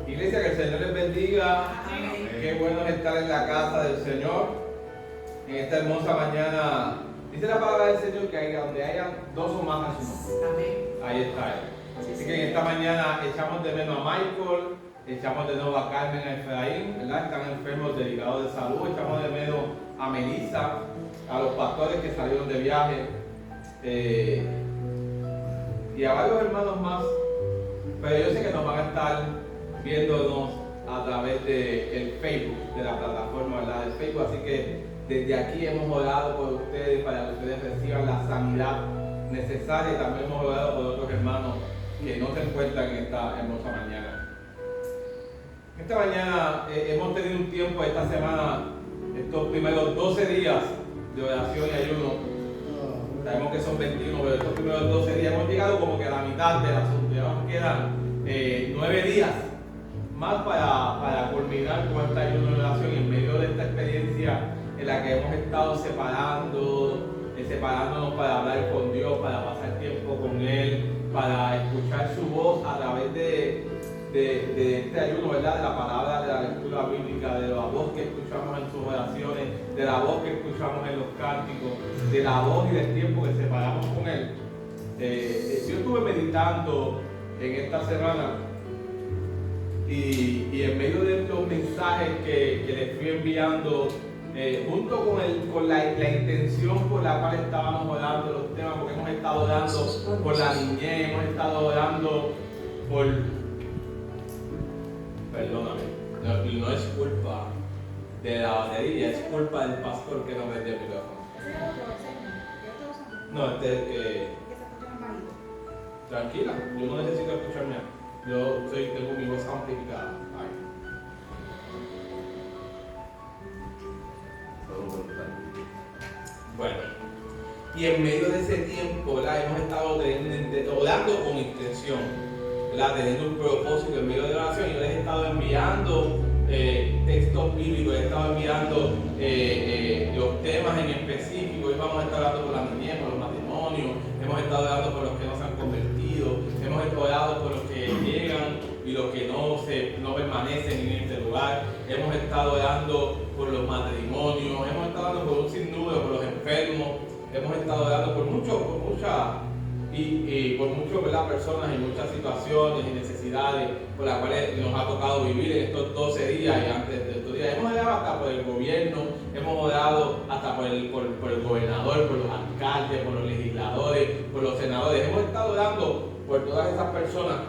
Iglesia, que el Señor les bendiga. Amén. Qué bueno es estar en la casa del Señor en esta hermosa mañana. Dice la palabra del Señor que ahí donde haya dos o más a su nombre, Amén. ahí está Él. Sí, Así sí. que en esta mañana echamos de menos a Michael, echamos de nuevo a Carmen, a Efraín, ¿verdad? Están enfermos, delicados de salud. Echamos de menos a Melissa, a los pastores que salieron de viaje y a varios hermanos más. Pero yo sé que nos van a estar viéndonos a través del Facebook, de la plataforma, ¿verdad? Del Facebook. Así que desde aquí hemos orado por ustedes para que ustedes reciban la sanidad necesaria, y también hemos orado por otros hermanos que no se encuentran en esta hermosa mañana. Esta mañana hemos tenido un tiempo esta semana, estos primeros 12 días de oración y ayuno. Sabemos que son 21, pero estos primeros 12 días hemos llegado como que a la mitad del asunto. Ya nos quedan 9 días más para culminar con esta ayuno de oración, y en medio de esta experiencia en la que hemos estado separándonos para hablar con Dios, para pasar tiempo con Él, para escuchar su voz a través de este ayuno, ¿verdad? De la palabra, de la lectura bíblica, de la voz que escuchamos en sus oraciones, de la voz que escuchamos en los cánticos, de la voz y del tiempo que separamos con Él. Yo estuve meditando en esta semana y en medio de estos mensajes que les fui enviando, junto con la intención por la cual estábamos orando los temas, porque hemos estado orando por la niñez, hemos estado orando por... Perdóname, no es culpa de la batería, es culpa del pastor que no me dio el micrófono. No, este es el que... Tranquila, yo no necesito escucharme. Tengo mi voz amplificada. Ay. Bueno, y en medio de ese tiempo, ¿verdad? Hemos estado orando con intención, ¿verdad? Teniendo un propósito en medio de la oración. Yo les he estado enviando textos bíblicos, he estado enviando los temas en específico. Hoy vamos a estar hablando por la niñez, por los matrimonios, hemos estado orando por los que no se han convertido, hemos estado orando por los que llegan y los que no permanecen en este lugar, hemos estado orando por los matrimonios, hemos estado orando por un sinnúmero, por los enfermos, hemos estado orando por muchas ¿verdad? Personas y muchas situaciones y necesidades por las cuales nos ha tocado vivir en estos 12 días y antes de estos días. Hemos orado hasta por el gobierno, hemos orado hasta por el gobernador, por los alcaldes, por los legisladores, por los senadores. Hemos estado orando por todas esas personas.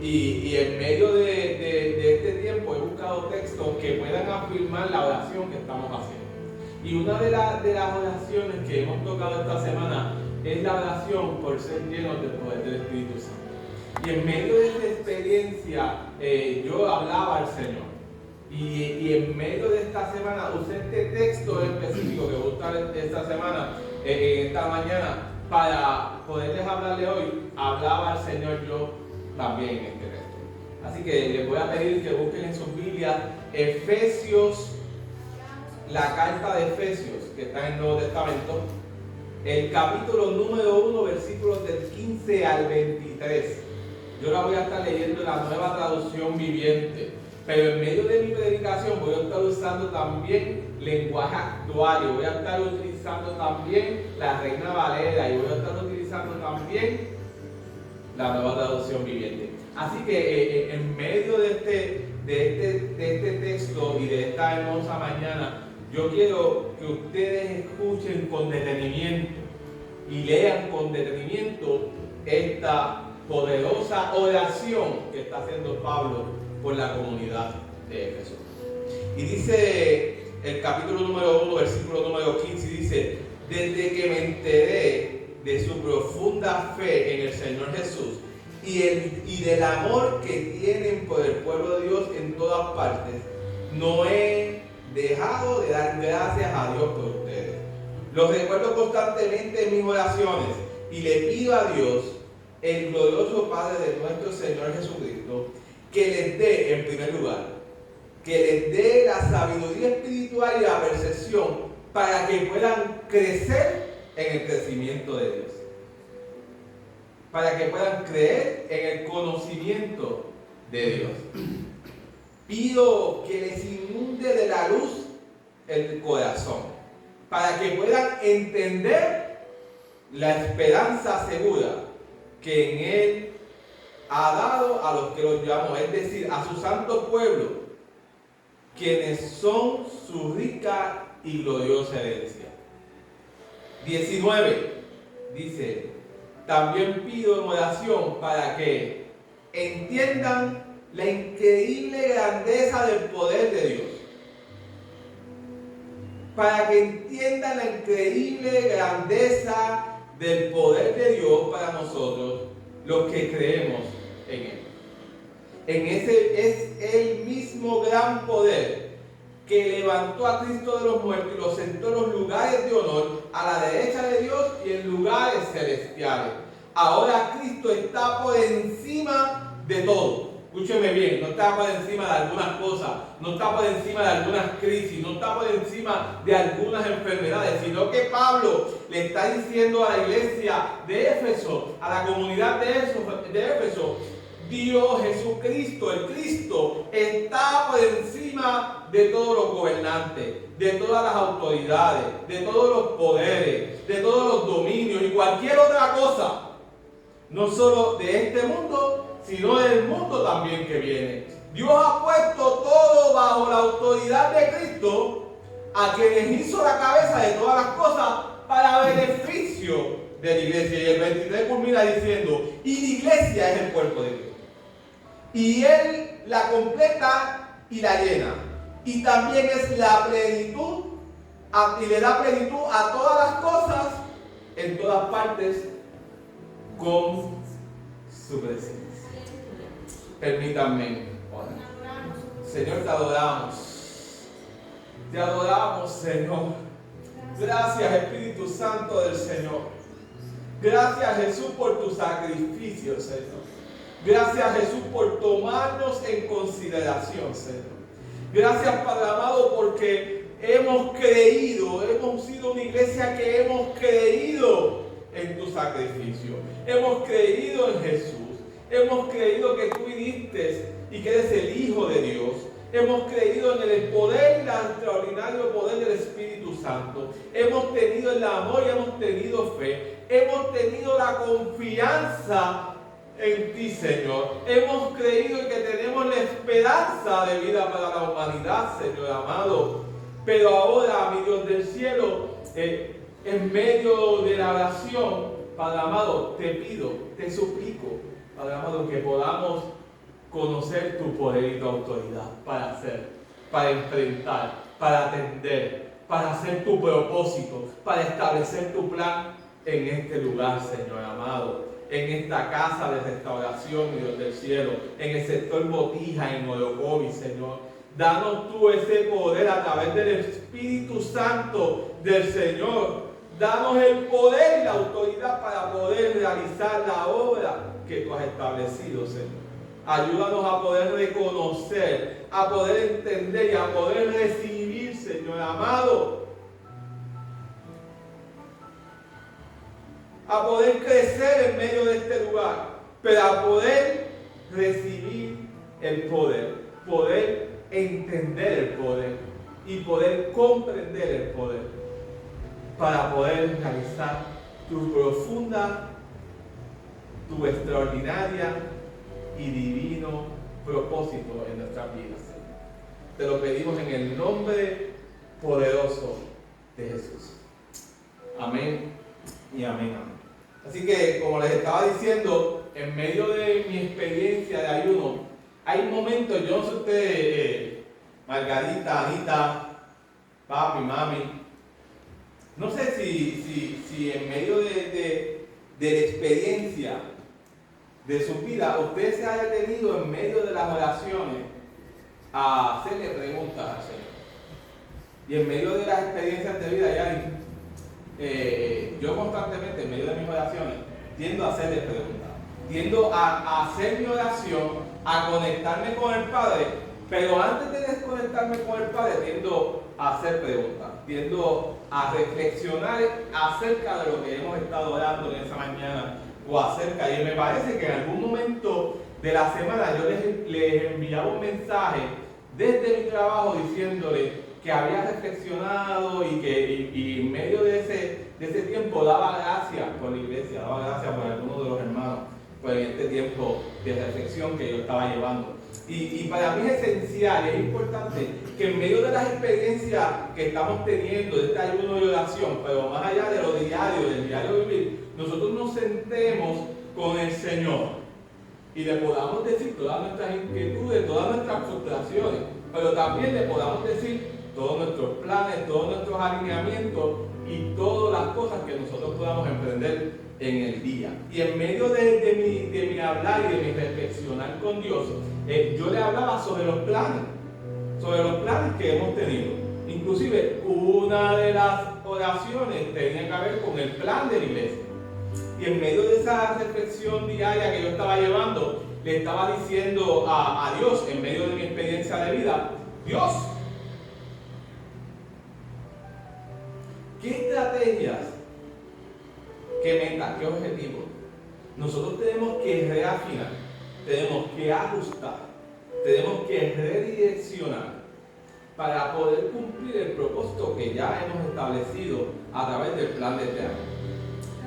Y en medio de este tiempo he buscado textos que puedan afirmar la oración que estamos haciendo. Y una de las oraciones que hemos tocado esta semana es la oración por ser llenos del poder del Espíritu Santo. Y en medio de esta experiencia yo hablaba al Señor. Y en medio de esta semana usé este texto específico que voy a usar esta semana, esta mañana, para poderles hablarle hoy. Hablaba al Señor yo también en este texto. Así que les voy a pedir que busquen en sus Biblias Efesios, la carta de Efesios, que está en el Nuevo Testamento, el capítulo número 1, versículos del 15 al 23. Yo la voy a estar leyendo en la Nueva Traducción Viviente, pero en medio de mi predicación voy a estar usando también lenguaje actual, y voy a estar utilizando también la Reina Valera, y voy a estar utilizando también la Nueva Traducción Viviente. Así que en medio de este texto y de esta hermosa mañana, yo quiero que ustedes escuchen con detenimiento y lean con detenimiento esta poderosa oración que está haciendo Pablo por la comunidad de Éfeso. Y dice el capítulo número 1, versículo número 15, dice: desde que me enteré de su profunda fe en el Señor Jesús y del amor que tienen por el pueblo de Dios en todas partes, no he dejado de dar gracias a Dios por ustedes. Los recuerdo constantemente en mis oraciones y le pido a Dios, el glorioso Padre de nuestro Señor Jesucristo, que les dé, en primer lugar, que les dé la sabiduría espiritual y la percepción para que puedan crecer en el crecimiento de Dios, para que puedan creer en el conocimiento de Dios. pido que les inunde de la luz el corazón, para que puedan entender la esperanza segura que en Él ha dado a los que los llamó, es decir, a su santo pueblo, quienes son su rica y gloriosa herencia. 19 dice: también pido en oración para que entiendan la increíble grandeza del poder de Dios. Para que entiendan la increíble grandeza del poder de Dios para nosotros, los que creemos en Él. En ese es el mismo gran poder que levantó a Cristo de los muertos y lo sentó en los lugares de honor a la derecha de Dios y en lugares celestiales. Ahora Cristo está por encima de todo. Escúcheme bien, no está por encima de algunas cosas, no está por encima de algunas crisis, no está por encima de algunas enfermedades, sino que Pablo le está diciendo a la iglesia de Éfeso, a la comunidad de Éfeso, Dios Jesucristo, el Cristo, está por encima de todos los gobernantes, de todas las autoridades, de todos los poderes, de todos los dominios y cualquier otra cosa, no solo de este mundo, sino del mundo también que viene. Dios ha puesto todo bajo la autoridad de Cristo, a quienes hizo la cabeza de todas las cosas para beneficio de la iglesia. Y el 23 culmina diciendo: y la iglesia es el cuerpo de Cristo. Y Él la completa y la llena. Y también es la plenitud, y le da plenitud a todas las cosas, en todas partes, con su presencia. Permítanme orar. Señor, te adoramos. Te adoramos, Señor. Gracias, Espíritu Santo del Señor. Gracias, Jesús, por tu sacrificio, Señor. Gracias, Jesús, por tomarnos en consideración, Señor. Gracias, Padre amado, porque hemos creído, hemos sido una iglesia que hemos creído en tu sacrificio. Hemos creído en Jesús. Hemos creído que tú viniste y que eres el Hijo de Dios. Hemos creído en el poder y el extraordinario poder del Espíritu Santo. Hemos tenido el amor y hemos tenido fe. Hemos tenido la confianza en ti, Señor. Hemos creído en que tenemos la esperanza de vida para la humanidad, Señor amado. Pero ahora, mi Dios del cielo, en medio de la oración, Padre amado, te pido, te suplico, Padre amado, que podamos conocer tu poder y tu autoridad para hacer, para enfrentar, para atender, para hacer tu propósito, para establecer tu plan en este lugar, Señor amado, en esta casa de restauración, Dios del cielo, en el sector Botija, en Orocovi, Señor. Danos tú ese poder a través del Espíritu Santo del Señor. Danos el poder y la autoridad para poder realizar la obra que tú has establecido, Señor. Ayúdanos a poder reconocer, a poder entender y a poder recibir, Señor amado. A poder crecer en medio de este lugar, pero a poder recibir el poder, poder entender el poder y poder comprender el poder para poder realizar tu profunda, tu extraordinaria y divino propósito en nuestras vidas. Te lo pedimos en el nombre poderoso de Jesús. Amén y amén, amén. Así que, como les estaba diciendo, en medio de mi experiencia de ayuno, hay momentos, yo no sé ustedes, Margarita, Anita, papi, mami, no sé si en medio de la experiencia de su vida, usted se haya detenido en medio de las oraciones a hacerle preguntas al Señor. Y en medio de las experiencias de vida, yo constantemente, en medio de mis oraciones, tiendo a hacerle preguntas. Tiendo a hacer mi oración, a conectarme con el Padre, pero antes de desconectarme con el Padre, tiendo a hacer preguntas. Tiendo a reflexionar acerca de lo que hemos estado orando en esa mañana o acerca, y me parece que en algún momento de la semana yo les enviaba un mensaje desde mi trabajo diciéndole que había reflexionado y en medio de ese tiempo daba gracias por la iglesia, daba gracias por algunos de los hermanos, por este tiempo de reflexión que yo estaba llevando. Y para mí es esencial, es importante que en medio de las experiencias que estamos teniendo, de este ayuno y oración, pero más allá de lo diario, del diario vivir, nosotros nos sentemos con el Señor y le podamos decir todas nuestras inquietudes, todas nuestras frustraciones, pero también le podamos decir todos nuestros planes, todos nuestros alineamientos y todas las cosas que nosotros podamos emprender en el día. Y en medio de mi hablar y de mi reflexionar con Dios, yo le hablaba sobre los planes que hemos tenido. Inclusive una de las oraciones tenía que ver con el plan de la iglesia. Y en medio de esa reflexión diaria que yo estaba llevando, le estaba diciendo a Dios, en medio de mi experiencia de vida, Dios, ¿qué estrategias, qué metas, qué objetivos nosotros tenemos que reafinar, tenemos que ajustar, tenemos que redireccionar para poder cumplir el propósito que ya hemos establecido a través del plan de este año?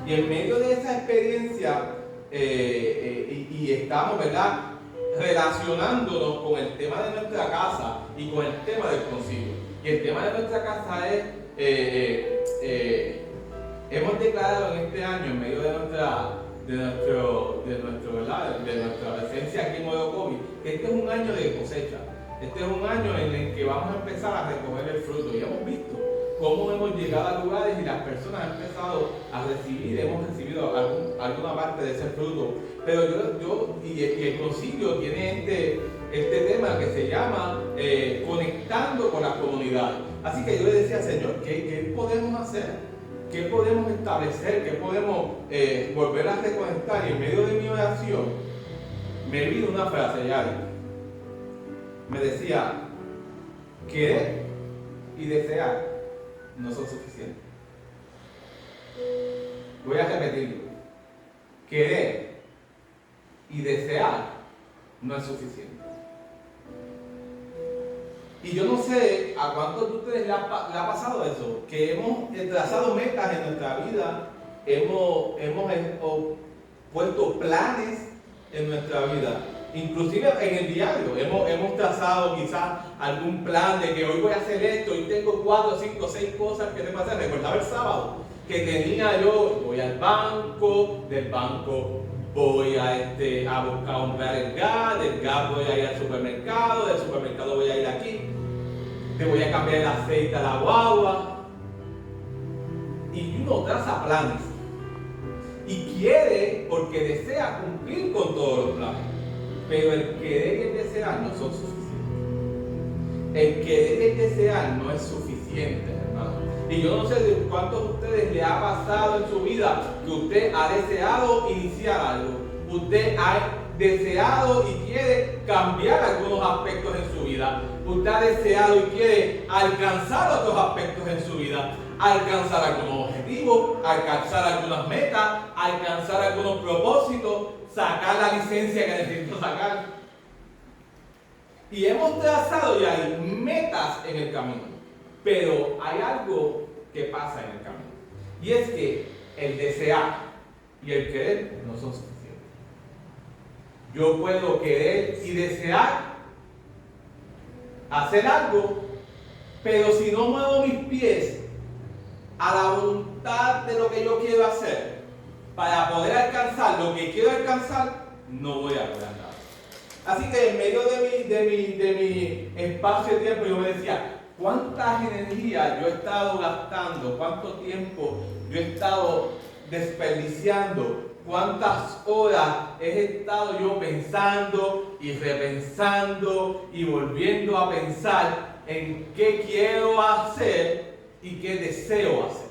Y en medio de esa experiencia, y estamos, ¿verdad?, relacionándonos con el tema de nuestra casa y con el tema del concilio. Y el tema de nuestra casa es, hemos declarado en este año, en medio de nuestra presencia aquí en Orocovi, que este es un año de cosecha. Este es un año en el que vamos a empezar a recoger el fruto. Y hemos visto cómo hemos llegado a lugares y las personas han empezado a recibir, hemos recibido alguna parte de ese fruto. Pero y el concilio tiene este tema que se llama conectando con las comunidades. Así que yo le decía, Señor, ¿qué podemos hacer? ¿Qué podemos establecer? ¿Qué podemos volver a reconectar? Y en medio de mi oración me vino una frase, Yari. Me decía, querer y desear no son suficientes. Voy a repetirlo. Querer y desear no es suficiente. Y yo no sé a cuántos de ustedes le ha pasado eso, que hemos trazado metas en nuestra vida, hemos puesto planes en nuestra vida. Inclusive en el diario hemos trazado quizás algún plan de que hoy voy a hacer esto, hoy tengo 4, 5, 6 cosas que tengo que hacer. Recordaba el sábado que tenía voy al banco, del banco voy a buscar comprar el gas, del gas voy a ir al supermercado, del supermercado voy a ir aquí, te voy a cambiar el aceite a la guagua. Y uno traza planes y quiere porque desea cumplir con todos los planes. Pero el querer y el desear no son suficientes. El querer y el desear no es suficiente, hermano. Y yo no sé de cuántos de ustedes le ha pasado en su vida que usted ha deseado iniciar algo. Usted ha deseado y quiere cambiar algunos aspectos en su vida. Usted ha deseado y quiere alcanzar otros aspectos en su vida. Alcanzar algunos objetivos, alcanzar algunas metas, alcanzar algunos propósitos, sacar la licencia que necesito sacar. Y hemos trazado ya metas en el camino. Pero hay algo que pasa en el camino. Y es que el desear y el querer no son suficientes. Yo puedo querer y desear hacer algo, pero si no muevo mis pies a la voluntad de lo que yo quiero hacer, para poder alcanzar lo que quiero alcanzar, no voy a lograr nada. Así que en medio de mi espacio de tiempo yo me decía, ¿cuántas energías yo he estado gastando? ¿Cuánto tiempo yo he estado desperdiciando? ¿Cuántas horas he estado yo pensando y repensando y volviendo a pensar en qué quiero hacer y qué deseo hacer?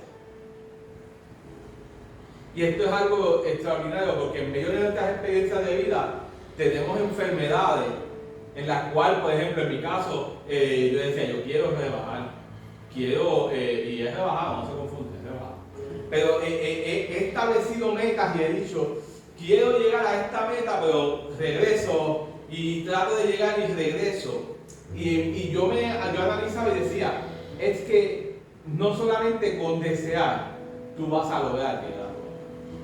Y esto es algo extraordinario porque en medio de nuestras experiencias de vida tenemos enfermedades en las cuales, por ejemplo, en mi caso, yo decía, yo quiero rebajar, y he rebajado, no se confunde, he rebajado. Pero he establecido metas y he dicho, quiero llegar a esta meta, pero regreso y trato de llegar y regreso. Y yo analizaba y decía, es que no solamente con desear tú vas a lograr llegar,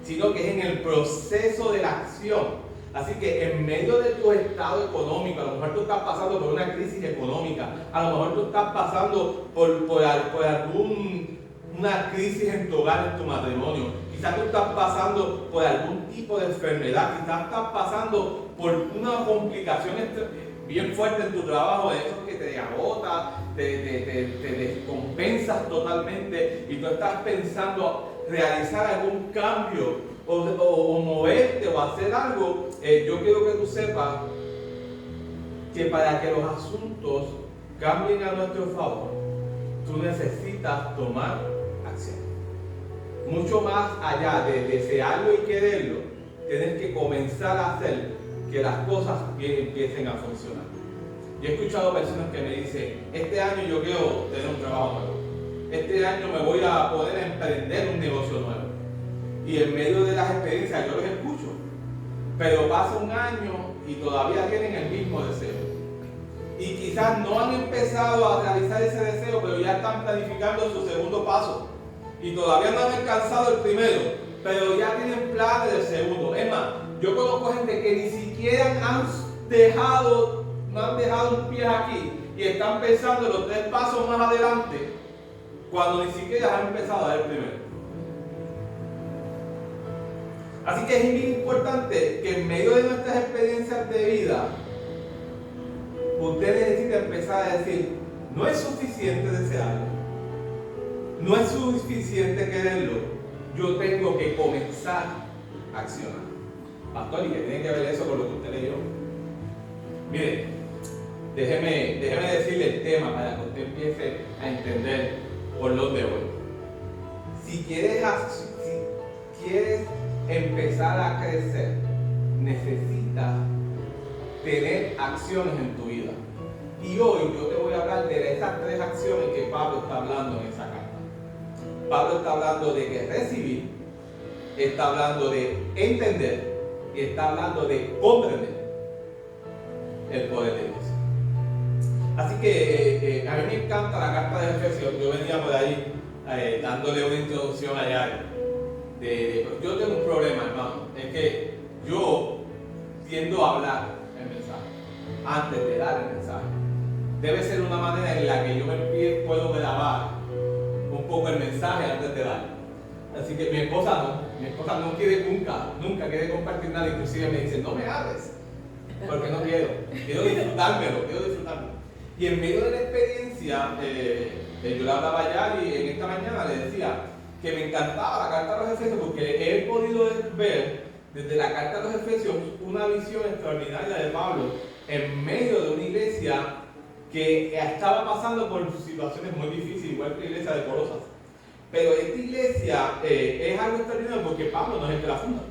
sino que es en el proceso de la acción. Así que en medio de tu estado económico, a lo mejor tú estás pasando por una crisis económica, a lo mejor tú estás pasando por una crisis en tu hogar, en tu matrimonio, quizás tú estás pasando por algún tipo de enfermedad, quizás estás pasando por una complicación bien fuerte en tu trabajo, de eso que te agota, te descompensas totalmente y tú estás pensando realizar algún cambio o moverte o hacer algo. Yo quiero que tú sepas que para que los asuntos cambien a nuestro favor, tú necesitas tomar acción. Mucho más allá de desearlo y quererlo, tienes que comenzar a hacer que las cosas empiecen a funcionar. Yo he escuchado personas que me dicen, este año yo quiero tener un trabajo nuevo, este año me voy a poder emprender un negocio nuevo. Y en medio de las experiencias yo los escucho, pero pasa un año y todavía tienen el mismo deseo. Y quizás no han empezado a realizar ese deseo, pero ya están planificando su segundo paso. Y todavía no han alcanzado el primero, pero ya tienen planes del segundo. Es más, yo conozco gente que ni siquiera no han dejado un pie aquí y están pensando en los 3 pasos más adelante, cuando ni siquiera han empezado a dar el primero. Así que es muy importante que en medio de nuestras experiencias de vida, usted necesita empezar a decir, no es suficiente desearlo, no es suficiente quererlo, yo tengo que comenzar a accionar. Pastor, ¿y qué tiene que ver eso con lo que usted leyó? Mire, déjeme decirle el tema para que usted empiece a entender por dónde voy. Si quieres empezar a crecer, necesitas tener acciones en tu vida. Y hoy yo te voy a hablar de esas 3 acciones que Pablo está hablando en esa carta. Pablo está hablando de que recibir, está hablando de entender y está hablando de comprender el poder de Dios. Así que a mí me encanta la carta de Efesios. Yo venía por ahí dándole una introducción allá. Yo tengo un problema, hermano, es que yo tiendo a hablar el mensaje antes de dar el mensaje. Debe ser una manera en la que yo puedo grabar un poco el mensaje antes de dar. Así que mi esposa no quiere nunca quiere compartir nada, inclusive me dice, no me hables, porque no quiero disfrutármelo. Y en medio de la experiencia, yo le hablaba ya y en esta mañana le decía que me encantaba la carta a los Efesios porque he podido ver desde la carta a los Efesios una visión extraordinaria de Pablo en medio de una iglesia que estaba pasando por situaciones muy difíciles, igual que la iglesia de Colosas. Pero esta iglesia es algo extraordinario porque Pablo no es el que la funda.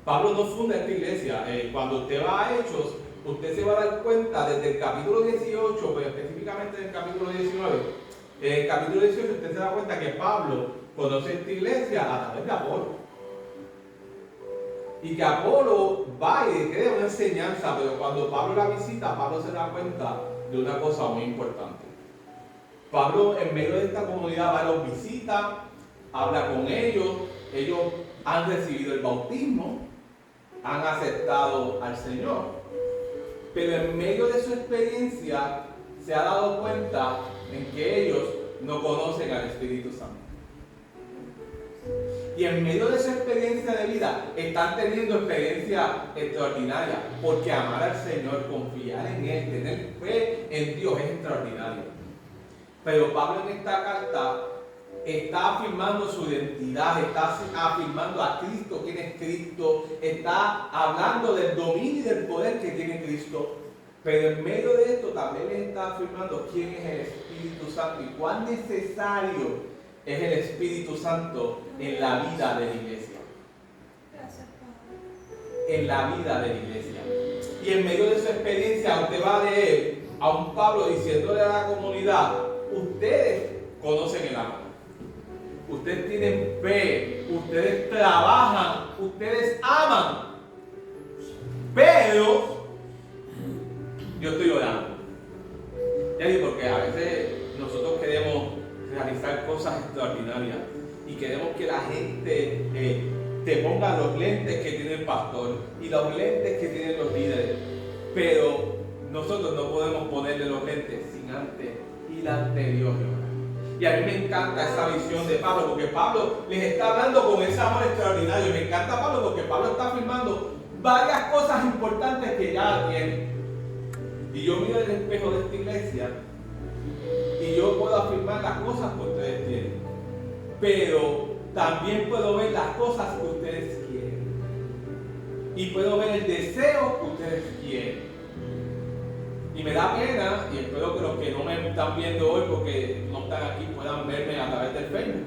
Pablo no funda esta iglesia. Cuando usted va a Hechos, usted se va a dar cuenta desde el capítulo 18, pero específicamente en el capítulo 19. En el capítulo 18 usted se da cuenta que Pablo conoce esta iglesia a través de Apolo. Y que Apolo va y crea una enseñanza, pero cuando Pablo la visita, Pablo se da cuenta de una cosa muy importante. Pablo en medio de esta comunidad va y los visita, habla con ellos han recibido el bautismo, han aceptado al Señor, pero en medio de su experiencia se ha dado cuenta en que ellos no conocen al Espíritu Santo. Y en medio de su experiencia de vida están teniendo experiencia extraordinaria, porque amar al Señor, confiar en Él, tener fe en Dios es extraordinario. Pero Pablo en esta carta está afirmando su identidad, está afirmando a Cristo, quién es Cristo, está hablando del dominio y del poder que tiene Cristo. Pero en medio de esto también está afirmando quién es el Espíritu Santo y cuán necesario es el Espíritu Santo en la vida de la iglesia. En la vida de la iglesia. Y en medio de su experiencia usted va a leer a un Pablo diciéndole a la comunidad, ustedes conocen el amor, ustedes tienen fe, ustedes trabajan, ustedes aman, pero yo estoy orando. Ya digo, porque a veces nosotros queremos realizar cosas extraordinarias y queremos que la gente te ponga los lentes que tiene el pastor y los lentes que tienen los líderes, pero nosotros no podemos ponerle los lentes sin antes ir anterior. Y a mí me encanta esa visión de Pablo, porque Pablo les está hablando con ese amor extraordinario. Me encanta Pablo porque Pablo está afirmando varias cosas importantes que ya tiene. Y yo miro el espejo de esta iglesia y yo puedo afirmar las cosas que ustedes tienen, pero también puedo ver las cosas que ustedes quieren y puedo ver el deseo que ustedes quieren. Y me da pena, y espero que los que no me están viendo hoy porque no están aquí puedan verme a través del Facebook.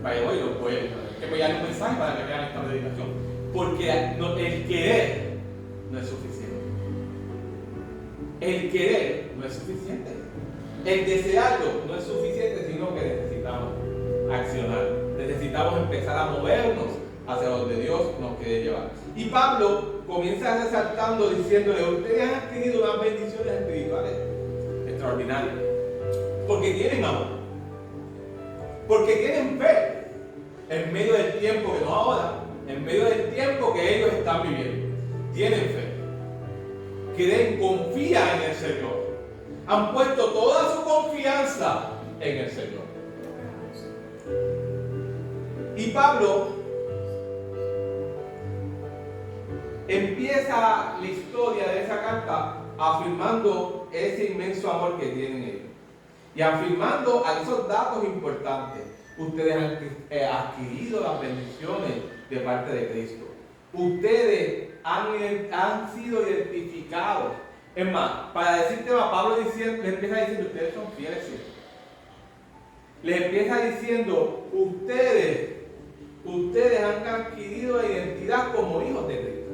Vaya, hoy lo pueden, que voy a dar un mensaje para que vean esta predicación, porque el querer no es suficiente. El querer no es suficiente. El desearlo no es suficiente, sino que necesitamos accionar. Necesitamos empezar a movernos hacia donde Dios nos quiere llevar. Y Pablo comienza resaltando diciéndole: ustedes han adquirido unas bendiciones espirituales extraordinarias. Porque tienen amor. Porque tienen fe. En medio del tiempo, que no ahora, en medio del tiempo que ellos están viviendo. Tienen fe. Creen, confían en el Señor. Han puesto toda su confianza en el Señor. Y Pablo empieza la historia de esa carta afirmando ese inmenso amor que tienen ellos. Y afirmando a esos datos importantes. Ustedes han adquirido las bendiciones de parte de Cristo. Ustedes han sido identificados. Es más, para decirte más, Pablo les empieza diciendo: ustedes son fieles siempre. Les empieza diciendo: ustedes han adquirido la identidad como hijos de Cristo.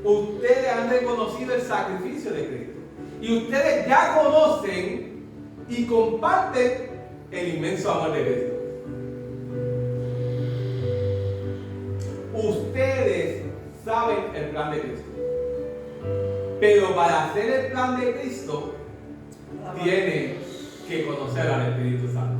Ustedes han reconocido el sacrificio de Cristo. Y ustedes ya conocen y comparten el inmenso amor de Cristo. Ustedes saben el plan de Cristo. Pero para hacer el plan de Cristo, tienen que conocer al Espíritu Santo.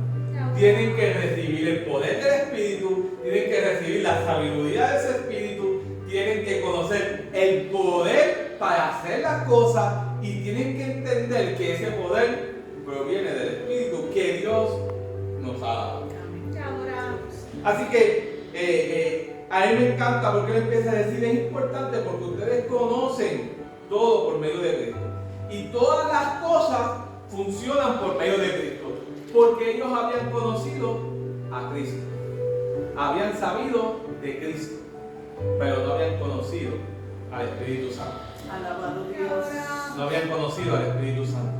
Tienen que recibir el poder del Espíritu, tienen que recibir la sabiduría de ese Espíritu, tienen que conocer el poder para hacer las cosas y tienen que entender que ese poder proviene del Espíritu que Dios nos ha dado. Así que a él me encanta porque él empieza a decir: es importante porque ustedes conocen todo por medio de Cristo. Y todas las cosas funcionan por medio de Cristo. Porque ellos habían conocido a Cristo. Habían sabido de Cristo. Pero no habían conocido al Espíritu Santo. Alabado Dios. No habían conocido al Espíritu Santo.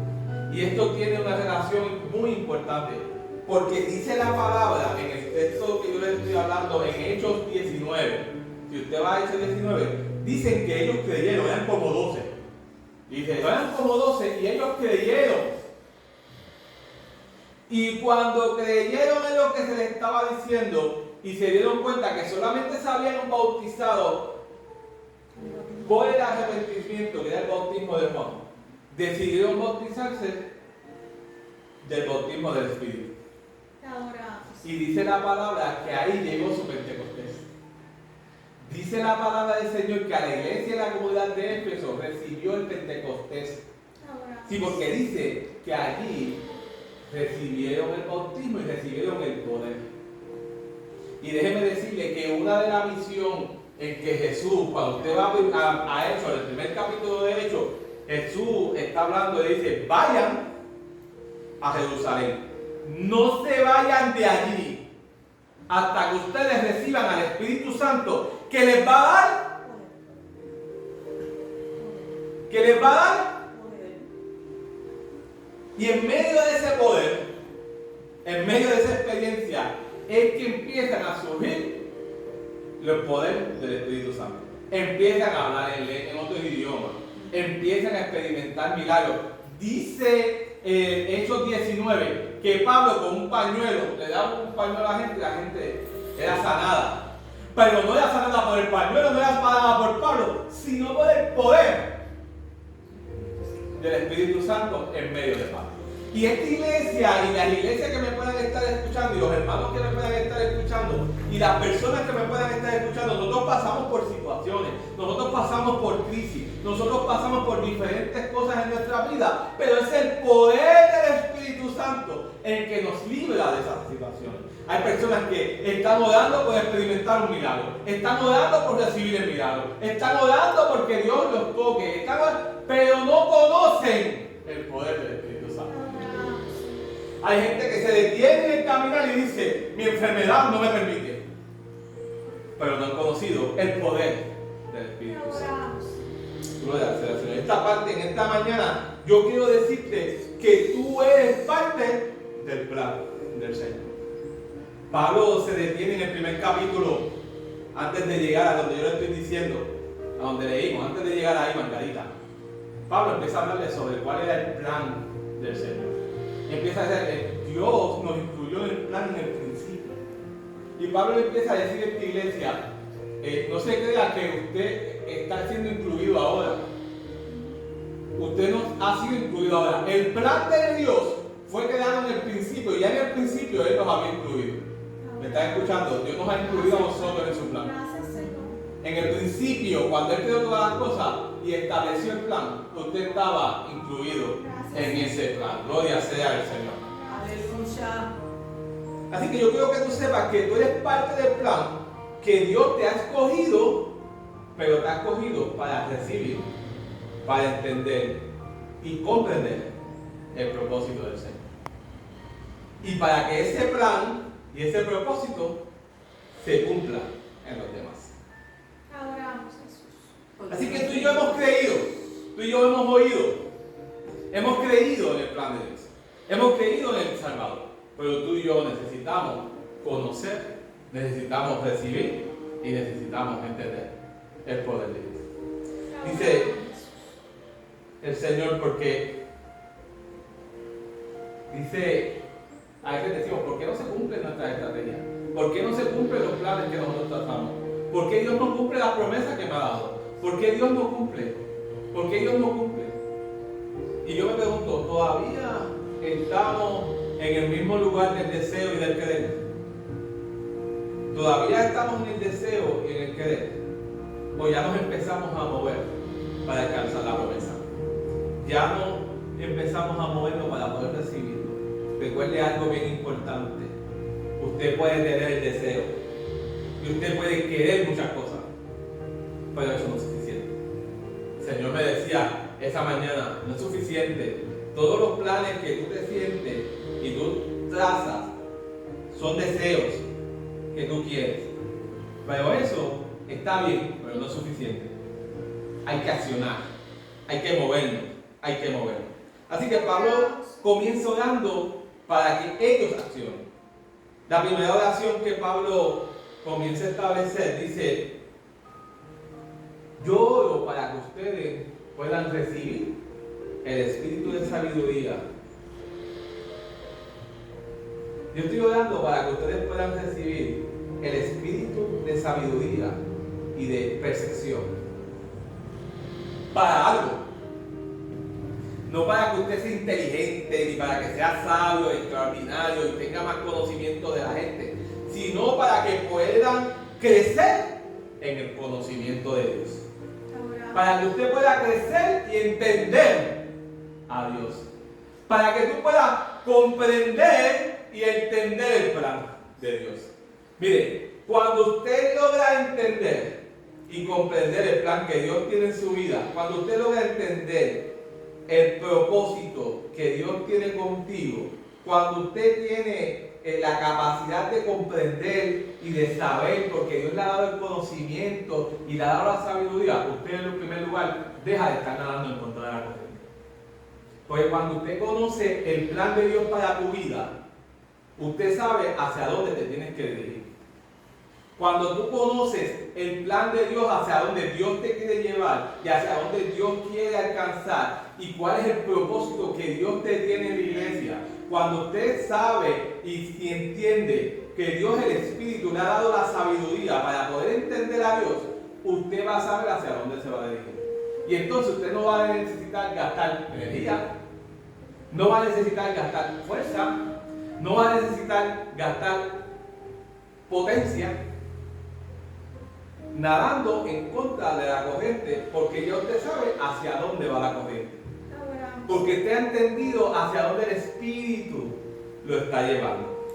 Y esto tiene una relación muy importante. Porque dice la palabra en el texto que yo les estoy hablando, en Hechos 19. Si usted va a Hechos 19, dicen que ellos creyeron, eran como 12. Dice, eran como 12 y ellos creyeron. Y cuando creyeron en lo que se les estaba diciendo y se dieron cuenta que solamente se habían bautizado por el arrepentimiento, que era el bautismo de Juan, decidieron bautizarse del bautismo del Espíritu. Y dice la palabra que ahí llegó su Pentecostés. Dice la palabra del Señor que a la iglesia y a la comunidad de Éfeso recibió el Pentecostés. Sí, porque dice que allí recibieron el bautismo y recibieron el poder. Y déjeme decirle que una de las misiones en que Jesús, cuando usted va a Hechos, en el primer capítulo de Hechos, Jesús está hablando y dice: vayan a Jerusalén. No se vayan de allí hasta que ustedes reciban al Espíritu Santo, que les va a dar. Que les va a dar. Y en medio de ese poder, en medio de esa experiencia, es que empiezan a surgir los poderes del Espíritu Santo. Empiezan a hablar en otro idioma, empiezan a experimentar milagros. Dice Hechos 19 que Pablo con un pañuelo, le daba un pañuelo a la gente era sanada. Pero no era sanada por el pañuelo, no era sanada por Pablo, sino por el poder del Espíritu Santo en medio de paz. Y esta iglesia y las iglesias que me puedan estar escuchando y los hermanos que me puedan estar escuchando y las personas que me puedan estar escuchando, nosotros pasamos por situaciones, nosotros pasamos por crisis, nosotros pasamos por diferentes cosas en nuestra vida, pero es el poder del Espíritu Santo el que nos libra de esas situaciones. Hay personas que están orando por experimentar un milagro, están orando por recibir el milagro, están orando porque Dios los toque, pero no conocen el poder del Espíritu Santo. Hay gente que se detiene en el caminar y dice, mi enfermedad no me permite, pero no han conocido el poder del Espíritu Santo. Gloria al Señor. Esta parte, en esta mañana, yo quiero decirte que tú eres parte del plan del Señor. Pablo se detiene en el primer capítulo, antes de llegar a donde yo le estoy diciendo, a donde leímos, antes de llegar ahí, Margarita. Pablo empieza a hablarle sobre cuál era el plan del Señor. Empieza a decir, Dios nos incluyó en el plan en el principio. Y Pablo le empieza a decir a esta iglesia, no se crea que usted está siendo incluido ahora. Usted no ha sido incluido ahora. El plan de Dios fue creado en el principio, y ya en el principio Él nos había incluido. ¿Me están escuchando? Dios nos ha incluido a nosotros en su plan. En el principio, cuando Él creó todas las cosas y estableció el plan, usted estaba incluido en ese plan. Gloria sea al Señor. Aleluya. Así que yo quiero que tú sepas que tú eres parte del plan, que Dios te ha escogido, pero te ha escogido para recibir, para entender y comprender el propósito del Señor. Y para que ese plan y ese propósito se cumpla en los demás. Adoramos, Jesús. Así que tú y yo hemos creído, tú y yo hemos oído. Hemos creído en el plan de Dios, hemos creído en el Salvador, pero tú y yo necesitamos conocer, necesitamos recibir y necesitamos entender el poder de Dios. Dice el Señor, porque dice, a veces decimos, ¿por qué no se cumplen nuestras estrategias? ¿Por qué no se cumplen los planes que nosotros trazamos? ¿Por qué Dios no cumple las promesas que me ha dado? ¿Por qué Dios no cumple? ¿Por qué Dios no cumple? Y yo me pregunto, ¿todavía estamos en el mismo lugar del deseo y del querer? ¿Todavía estamos en el deseo y en el querer? ¿O ya nos empezamos a mover para alcanzar la promesa? Ya no empezamos a movernos para poder recibirlo. Recuerde algo bien importante. Usted puede tener el deseo y usted puede querer muchas cosas, pero eso no es suficiente. El Señor me decía esa mañana, no es suficiente. Todos los planes que tú te sientes y tú trazas son deseos que tú quieres, pero eso está bien, pero no es suficiente. Hay que accionar, hay que movernos, hay que movernos. Así que Pablo comienza orando para que ellos accionen. La primera oración que Pablo comienza a establecer dice, yo oro para que ustedes puedan recibir el espíritu de sabiduría. Yo estoy orando para que ustedes puedan recibir el espíritu de sabiduría y de percepción. Para algo. No para que usted sea inteligente, ni para que sea sabio, extraordinario y tenga más conocimiento de la gente, sino para que puedan crecer en el conocimiento de Dios. Para que usted pueda crecer y entender a Dios. Para que tú puedas comprender y entender el plan de Dios. Mire, cuando usted logra entender y comprender el plan que Dios tiene en su vida, cuando usted logra entender el propósito que Dios tiene contigo, cuando usted tiene la capacidad de comprender y de saber, porque Dios le ha dado el conocimiento y le ha dado la sabiduría, usted en primer lugar deja de estar nadando en contra de la corriente. Porque cuando usted conoce el plan de Dios para tu vida, usted sabe hacia dónde te tienes que dirigir. Cuando tú conoces el plan de Dios, hacia dónde Dios te quiere llevar y hacia dónde Dios quiere alcanzar y cuál es el propósito que Dios te tiene en la iglesia, cuando usted sabe y entiende que Dios, el Espíritu, le ha dado la sabiduría para poder entender a Dios, usted va a saber hacia dónde se va a dirigir. Y entonces usted no va a necesitar gastar energía, no va a necesitar gastar fuerza, no va a necesitar gastar potencia nadando en contra de la corriente, porque ya usted sabe hacia dónde va la corriente. Porque usted ha entendido hacia dónde el Espíritu lo está llevando.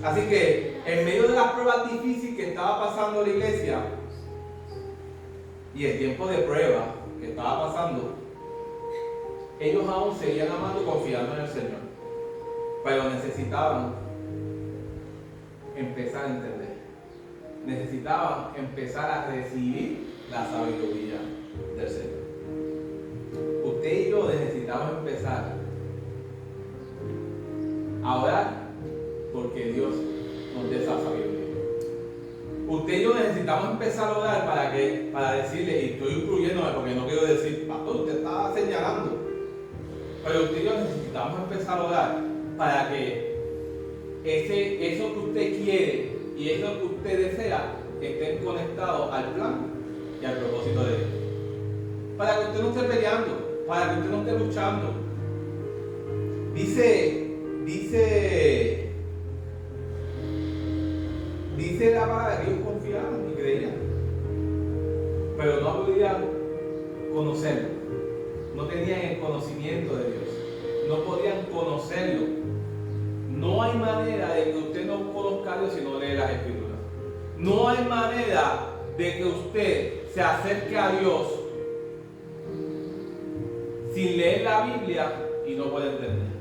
Así que en medio de las pruebas difíciles que estaba pasando la iglesia y el tiempo de prueba que estaba pasando, ellos aún seguían amando y confiando en el Señor, pero necesitaban empezar a entender, necesitaban empezar a recibir la sabiduría del Señor. Usted y yo necesitamos empezar a orar porque Dios nos dé esa sabiduría. Usted y yo necesitamos empezar a orar para decirle, y estoy incluyéndome porque no quiero decir, pastor, usted está señalando, pero usted y yo necesitamos empezar a orar para que eso que usted quiere y eso que usted desea estén conectados al plan y al propósito de Dios. Para que usted no esté peleando, para que usted no esté luchando. Dice la palabra que ellos confiaban y creían, pero no podían conocerlo, no tenían el conocimiento de Dios, no podían conocerlo. No hay manera de que usted no conozca a Dios si no lee las Escrituras. No hay manera de que usted se acerque a Dios sin leer la Biblia y no puede entender.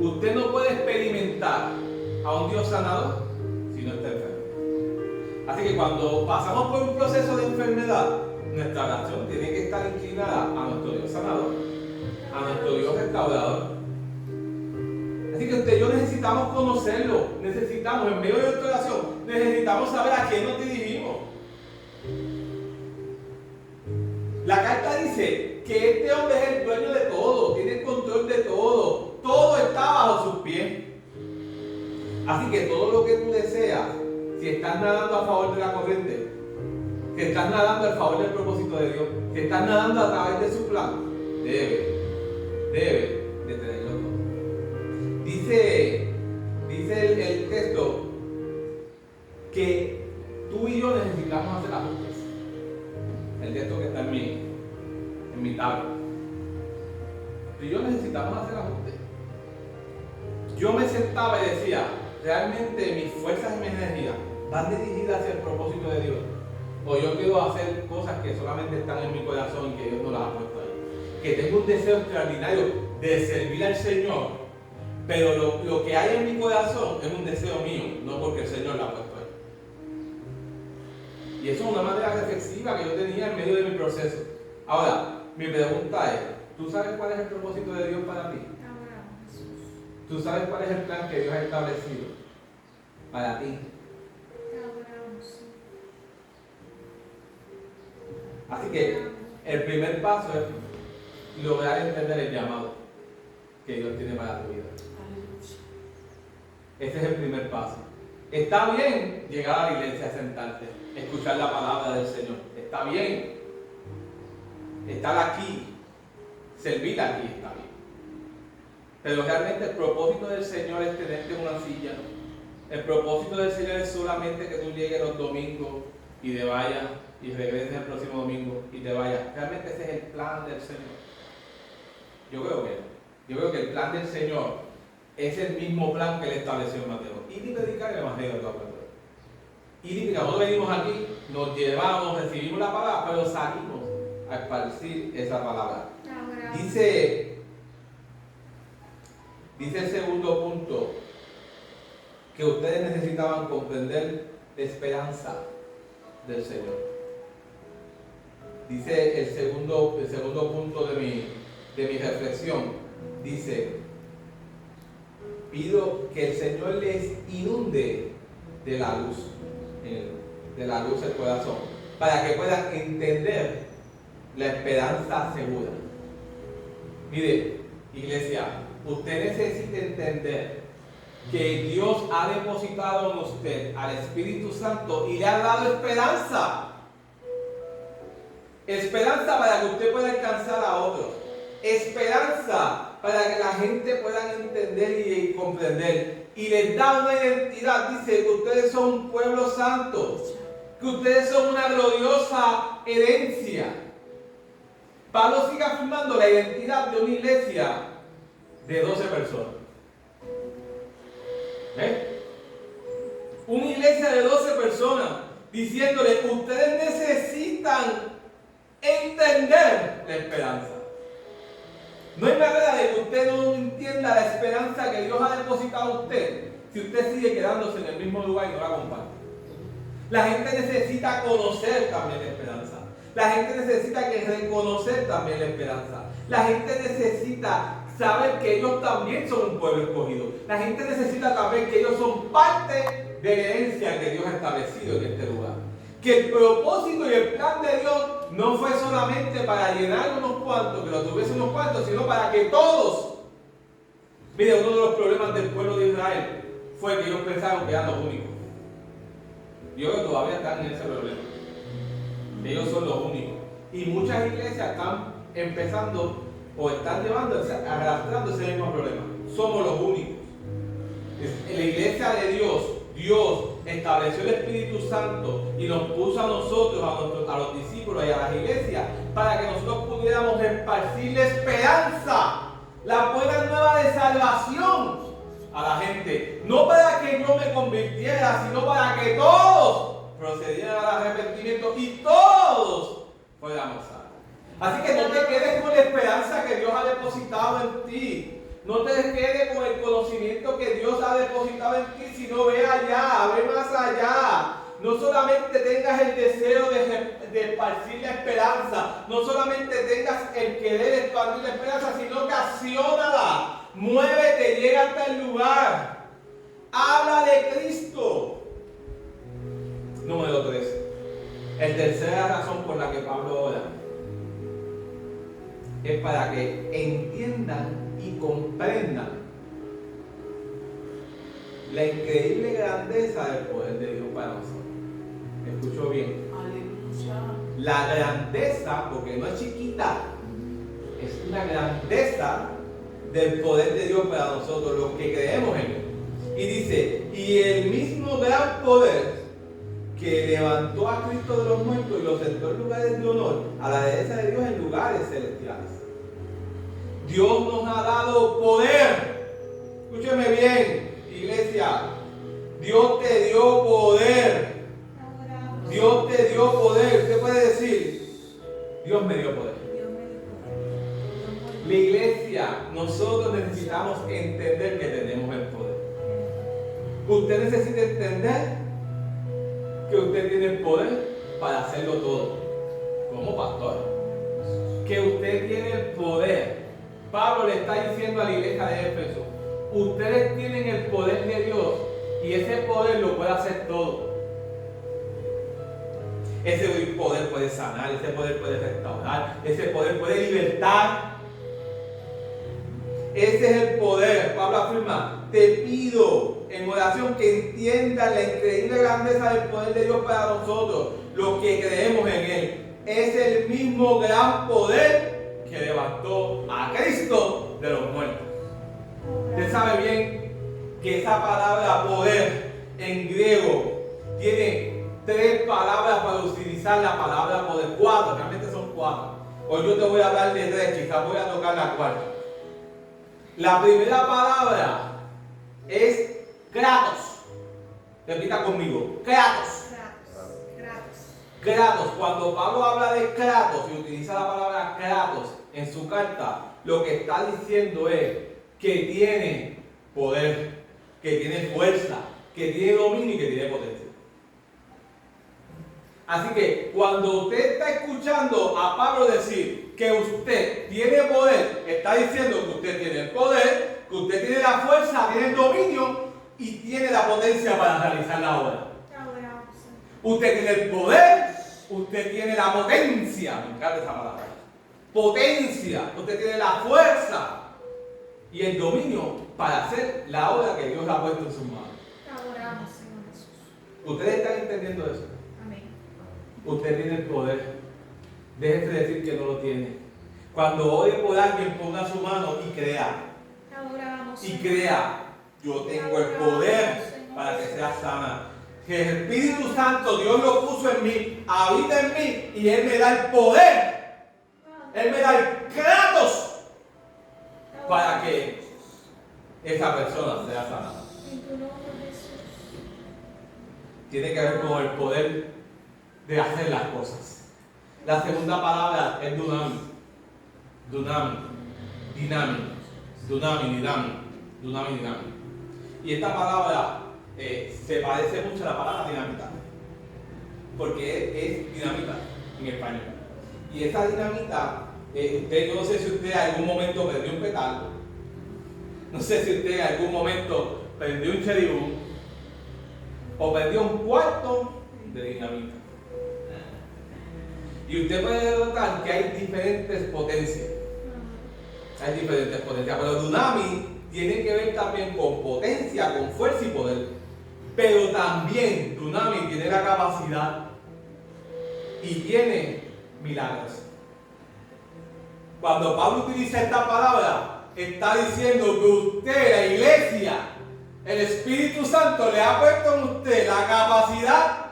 Usted no puede experimentar a un Dios sanador si no está enfermo. Así que cuando pasamos por un proceso de enfermedad, nuestra oración tiene que estar inclinada a nuestro Dios sanador, a nuestro Dios restaurador. Así que usted y yo necesitamos conocerlo, necesitamos, en medio de nuestra oración, necesitamos saber a quién nos dirigimos. La carta dice que este hombre es el dueño de todo, tiene el control de todo, todo está bajo sus pies. Así que todo lo que tú deseas, si estás nadando a favor de la corriente, si estás nadando a favor del propósito de Dios, si estás nadando a través de su plan, debe de tenerlo todo. Dice el texto que tú y yo necesitamos hacer ajustes. El texto que está en mi tabla. Tú y yo necesitamos hacer ajustes. Yo me sentaba y decía, realmente mis fuerzas y mis energías van dirigidas hacia el propósito de Dios. O yo quiero hacer cosas que solamente están en mi corazón y que Dios no las ha puesto ahí. Que tengo un deseo extraordinario de servir al Señor, pero lo que hay en mi corazón es un deseo mío, no porque el Señor lo ha puesto ahí. Y eso es una manera reflexiva que yo tenía en medio de mi proceso. Ahora, mi pregunta es, ¿tú sabes cuál es el propósito de Dios para ti? ¿Tú sabes cuál es el plan que Dios ha establecido para ti? Así que el primer paso es lograr entender el llamado que Dios tiene para tu vida. Ese es el primer paso. Está bien llegar a la iglesia, sentarte, escuchar la palabra del Señor. Está bien estar aquí, servir aquí, está bien. Pero realmente el propósito del Señor es tenerte en una silla. El propósito del Señor es solamente que tú llegues los domingos y te vayas y regreses el próximo domingo y te vayas. Realmente ese es el plan del Señor. Yo creo que el plan del Señor es el mismo plan que Él estableció en Mateo. Ir y predicar el Evangelio a toda persona. Ir y predicar. Nosotros venimos aquí, nos llevamos, recibimos la palabra, pero salimos a esparcir esa palabra. Dice el segundo punto que ustedes necesitaban comprender la esperanza del Señor. Dice el segundo punto de mi reflexión. Dice, pido que el Señor les inunde de la luz el corazón, para que puedan entender la esperanza segura. Mire, iglesia, usted necesita entender que Dios ha depositado en usted al Espíritu Santo y le ha dado esperanza. Esperanza para que usted pueda alcanzar a otros. Esperanza para que la gente pueda entender y comprender. Y les da una identidad. Dice que ustedes son un pueblo santo. Que ustedes son una gloriosa herencia. Pablo sigue afirmando la identidad de una iglesia de 12 personas. Una iglesia de 12 personas diciéndole, ustedes necesitan entender la esperanza. No hay manera de que usted no entienda la esperanza que Dios ha depositado en usted si usted sigue quedándose en el mismo lugar y no la comparte. La gente necesita conocer también la esperanza. La gente necesita reconocer también la esperanza. La gente necesita saber que ellos también son un pueblo escogido. La gente necesita saber que ellos son parte de la herencia que Dios ha establecido en este lugar. Que el propósito y el plan de Dios no fue solamente para llenar unos cuantos, que lo tuviese unos cuantos, sino para que todos. Mire, uno de los problemas del pueblo de Israel fue que ellos pensaron que eran los únicos. Yo creo que todavía están en ese problema. Ellos son los únicos. Y muchas iglesias están empezando o están arrastrando ese mismo problema. Somos los únicos. En la iglesia de Dios, Dios estableció el Espíritu Santo y nos puso a nosotros, a los discípulos y a las iglesias, para que nosotros pudiéramos esparcir la esperanza, la buena nueva de salvación a la gente. No para que yo me convirtiera, sino para que todos procedieran al arrepentimiento y todos fuéramos salvos. Así que no te quedes con la esperanza que Dios ha depositado en ti. No te quedes con el conocimiento que Dios ha depositado en ti, sino ve allá, ve más allá. No solamente tengas el deseo de esparcir la esperanza, no solamente tengas el querer expandir la esperanza, sino que acciónala. Muévete, llega hasta el lugar. Habla de Cristo. Número 3. La tercera razón por la que Pablo ora es para que entiendan y comprendan la increíble grandeza del poder de Dios para nosotros. ¿Escuchó bien? Aleluya. La grandeza, porque no es chiquita, es una grandeza del poder de Dios para nosotros, los que creemos en Él. Y dice, y el mismo gran poder que levantó a Cristo de los muertos y lo sentó en lugares de honor a la derecha de Dios en lugares celestiales. Dios nos ha dado poder. Escúcheme bien, iglesia. Dios te dio poder. Dios te dio poder. Usted puede decir, Dios me dio poder. La iglesia, nosotros necesitamos entender que tenemos el poder. Usted necesita entender que usted tiene el poder para hacerlo todo, como pastor. Que usted tiene el poder. Pablo le está diciendo a la iglesia de Éfeso, ustedes tienen el poder de Dios y ese poder lo puede hacer todo. Ese poder puede sanar, ese poder puede restaurar, ese poder puede libertar. Ese es el poder. Pablo afirma, te pido en oración que entiendan la increíble grandeza del poder de Dios para nosotros, los que creemos en Él. Es el mismo gran poder que levantó a Cristo de los muertos. Usted sabe bien que esa palabra poder en griego tiene 3 palabras para utilizar la palabra poder. 4, realmente son 4. Hoy yo te voy a hablar de 3, quizás voy a tocar la 4. La primera palabra es kratos. Repita conmigo, kratos. Kratos. Cuando Pablo habla de kratos y utiliza la palabra kratos en su carta, lo que está diciendo es que tiene poder, que tiene fuerza, que tiene dominio y que tiene potencia. Así que cuando usted está escuchando a Pablo decir que usted tiene poder, está diciendo que usted tiene el poder, que usted tiene la fuerza, tiene el dominio y tiene la potencia para realizar la obra. Usted tiene el poder, usted tiene la potencia, me encanta esa palabra, potencia, usted tiene la fuerza y el dominio para hacer la obra que Dios ha puesto en sus manos. ¿Ustedes están entendiendo eso? Usted tiene el poder, Déjese decir que no lo tiene. Cuando ore por alguien, ponga su mano y crea. Y crea, yo tengo el poder para que sea sana. Que el Espíritu Santo, Dios lo puso en mí, habita en mí y Él me da el poder. Él me da el kratos para que esa persona sea sanada. Tiene que ver con el poder de hacer las cosas. La segunda palabra es dunami. Dinami. Y esta palabra se parece mucho a la palabra dinamita, porque es dinamita en español. Y esa dinamita, yo no sé si usted en algún momento prendió un petardo, no sé si usted en algún momento prendió un cheribú o prendió un cuarto de dinamita. Y usted puede notar que hay diferentes potencias. Pero Dunami tiene que ver también con potencia, con fuerza y poder. Pero también Dunami tiene la capacidad y tiene milagros. Cuando Pablo utiliza esta palabra, está diciendo que usted, la iglesia, el Espíritu Santo le ha puesto en usted la capacidad,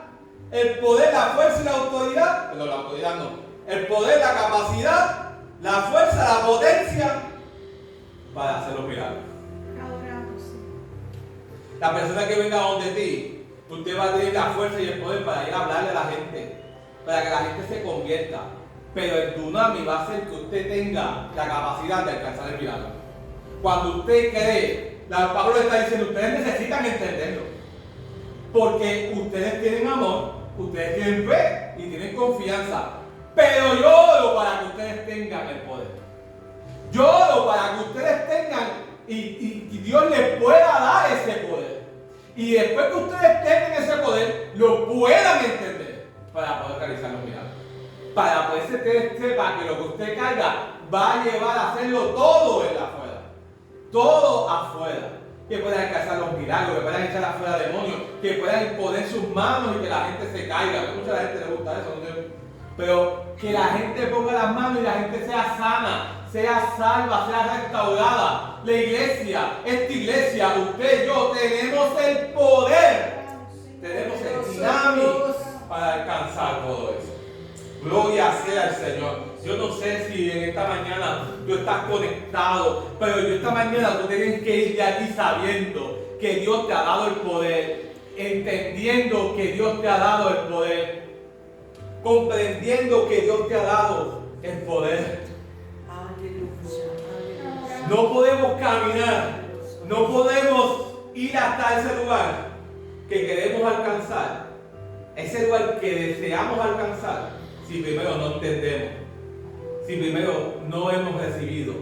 el poder, la fuerza y la autoridad. Pero la autoridad no. El poder, la capacidad, la fuerza, la potencia para hacer los milagros. La persona que venga donde ti, usted va a tener la fuerza y el poder para ir a hablarle a la gente, para que la gente se convierta. Pero el Dunami va a hacer que usted tenga la capacidad de alcanzar el milagro. Cuando usted cree, Pablo le está diciendo, ustedes necesitan entenderlo. Porque ustedes tienen amor, ustedes tienen fe y tienen confianza. Pero yo oro para que ustedes tengan el poder. Yo oro para que ustedes tengan y Dios les pueda dar ese poder. Y después que ustedes tengan ese poder, lo puedan entender para poder realizar los milagros. Para poder sepa que lo que usted carga va a llevar a hacerlo todo en la afuera. Todo afuera. Que puedan alcanzar los milagros, que puedan echar afuera demonios, que puedan imponer sus manos y que la gente se caiga. A mucha gente le gusta eso, ¿no? Pero que la gente ponga las manos y la gente sea sana, sea salva, sea restaurada. La iglesia, esta iglesia, usted y yo tenemos el poder, tenemos el dinamismo para alcanzar todo eso. Gloria sea al Señor. Yo no sé si en esta mañana tú estás conectado, pero yo esta mañana tú tienes que ir de aquí sabiendo que Dios te ha dado el poder, entendiendo que Dios te ha dado el poder, comprendiendo que Dios te ha dado el poder. No podemos caminar, no podemos ir hasta ese lugar que queremos alcanzar, ese lugar que deseamos alcanzar, si primero no entendemos, si primero no hemos recibido,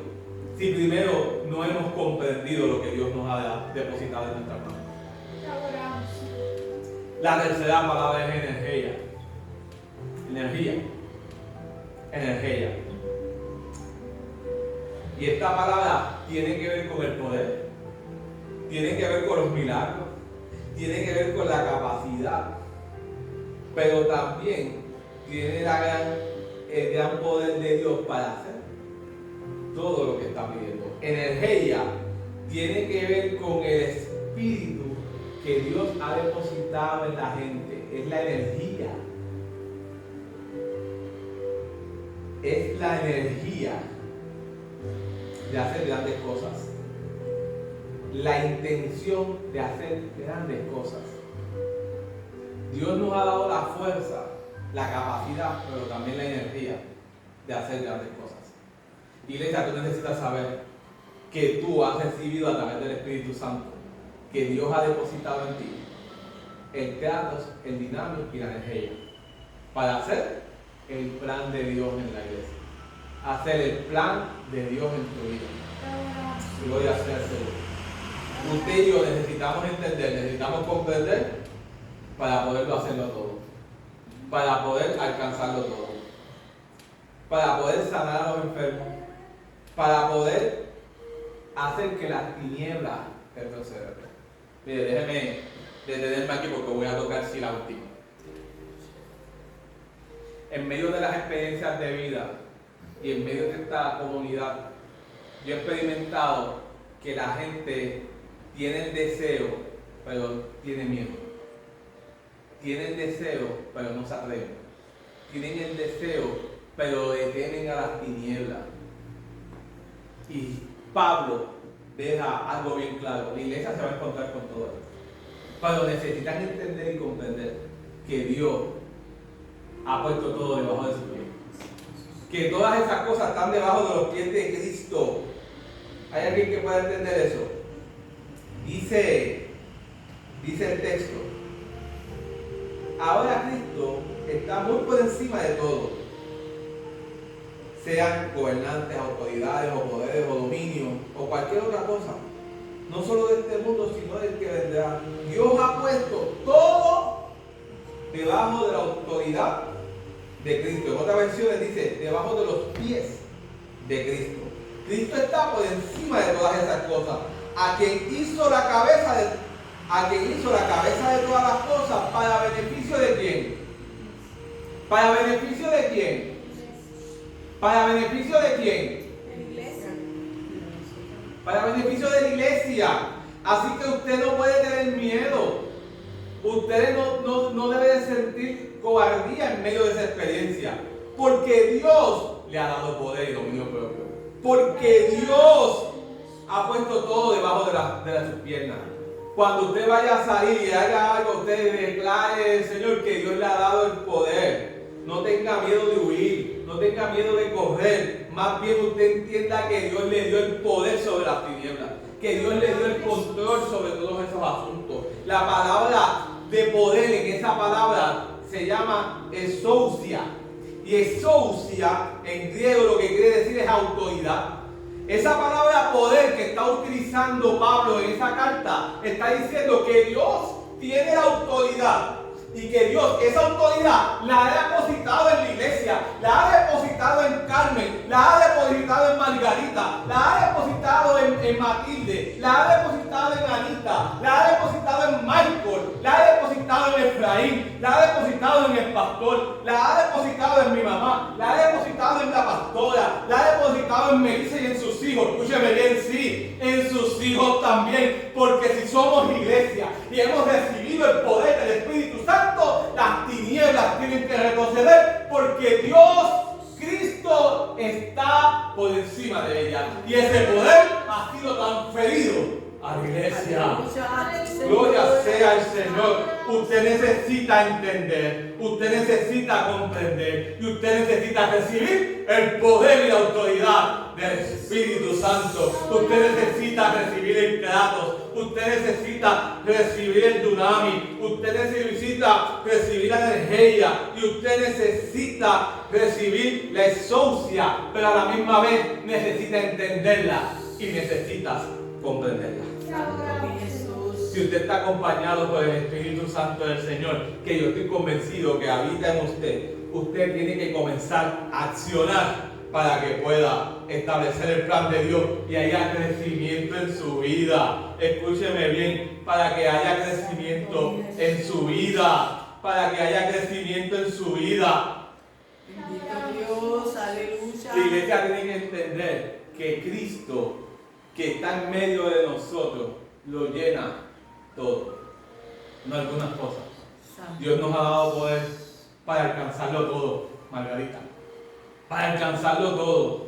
si primero no hemos comprendido lo que Dios nos ha depositado en nuestras manos. La tercera palabra es energía. Energía. Y esta palabra tiene que ver con el poder, tiene que ver con los milagros, tiene que ver con la capacidad, pero también tiene el gran poder de Dios para hacer todo lo que está pidiendo. Energía tiene que ver con el espíritu que Dios ha depositado en la gente. Es la energía. Es la energía de hacer grandes cosas. La intención de hacer grandes cosas. Dios nos ha dado la fuerza, la capacidad, pero también la energía de hacer grandes cosas. Iglesia, tú necesitas saber que tú has recibido a través del Espíritu Santo, que Dios ha depositado en ti el kratos, el dinamismo y la energía para hacer el plan de Dios en la iglesia, hacer el plan de Dios en tu vida. Gloria sea al Señor. Usted y yo necesitamos entender, necesitamos comprender para poderlo hacerlo todo, para poder alcanzarlo todo, para poder sanar a los enfermos, para poder hacer que las tinieblas retrocedan. Mire, déjeme detenerme aquí porque voy a tocar sí la última. en medio de las experiencias de vida y en medio de esta comunidad, yo he experimentado que la gente tiene el deseo, pero tiene miedo. Tiene el deseo, pero no se atreven. Tienen el deseo, pero le temen a las tinieblas. Y Pablo deja algo bien claro: la iglesia se va a encontrar con todo esto, pero necesitan entender y comprender que Dios ha puesto todo debajo de sus pies, que todas esas cosas están debajo de los pies de Cristo. ¿Hay alguien que pueda entender eso? Dice el texto: ahora Cristo está muy por encima de todo, sean gobernantes, autoridades, o poderes, o dominios, o cualquier otra cosa, no solo de este mundo, sino del que vendrá. Dios ha puesto todo debajo de la autoridad de Cristo. En otras versiones dice, debajo de los pies de Cristo. Cristo está por encima de todas esas cosas. A quien hizo la cabeza de todas las cosas, ¿para beneficio de quién? ¿Para beneficio de quién? ¿Para beneficio de quién? Para beneficio de la iglesia. Así que usted no puede tener miedo. Usted no debe de sentir cobardía en medio de esa experiencia. Porque Dios le ha dado poder y dominio propio. Porque Dios ha puesto todo debajo de sus piernas. Cuando usted vaya a salir y haga algo, usted declare, Señor, que Dios le ha dado el poder. No tenga miedo de huir, no tenga miedo de correr. Más bien usted entienda que Dios le dio el poder sobre las tinieblas, que Dios le dio el control sobre todos esos asuntos. La palabra de poder en esa palabra se llama exousia. Y exousia en griego lo que quiere decir es autoridad. Esa palabra poder que está utilizando Pablo en esa carta está diciendo que Dios tiene la autoridad. Y que Dios esa autoridad la ha depositado en la iglesia, la ha depositado en Carmen, la ha depositado en Margarita, la ha depositado en Matilde, la ha depositado en Anita, la ha depositado en Michael, la ha depositado en Efraín, la ha depositado en el pastor, la ha depositado en mi mamá, la ha depositado en la pastora, la ha depositado en Melissa y en sus hijos. Escúcheme bien, sí, en sus hijos también, porque si somos iglesia y hemos recibido el poder del Espíritu Santo, las tinieblas tienen que retroceder, porque Dios, Cristo, está por encima de ella. Y ese poder ha sido transferido a la iglesia. Gloria sea el Señor. Usted necesita entender, usted necesita comprender, y usted necesita recibir el poder y la autoridad del Espíritu Santo. Usted necesita recibir el Kratos, usted necesita recibir el Dunami, usted necesita recibir la energía, y usted necesita recibir la exousia, pero a la misma vez necesita entenderla y necesitas comprenderla. Si usted está acompañado por el Espíritu Santo del Señor, que yo estoy convencido que habita en usted, usted tiene que comenzar a accionar para que pueda establecer el plan de Dios y haya crecimiento en su vida. Escúcheme bien, para que haya crecimiento en su vida, para que haya crecimiento en su vida. Bendito Dios, aleluya. La iglesia tiene que entender que Cristo, que está en medio de nosotros, lo llena todo, no algunas cosas. Dios nos ha dado poder para alcanzarlo todo, Margarita, para alcanzarlo todo,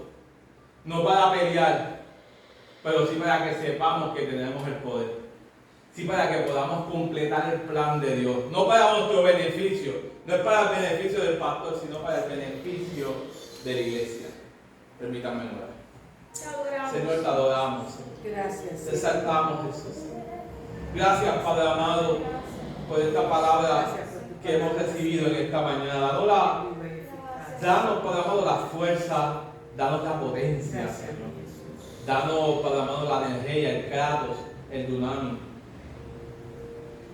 no para pelear, pero sí para que sepamos que tenemos el poder, sí para que podamos completar el plan de Dios, no para nuestro beneficio, no es para el beneficio del pastor, sino para el beneficio de la iglesia. Permítanme orar. Señor, te adoramos. Gracias. Te exaltamos, Jesús. Gracias, Padre amado, por esta palabra que hemos recibido en esta mañana. Danos, Padre amado, la fuerza, danos la potencia, Señor. Danos, Padre amado, la energía, el kratos, el dunami,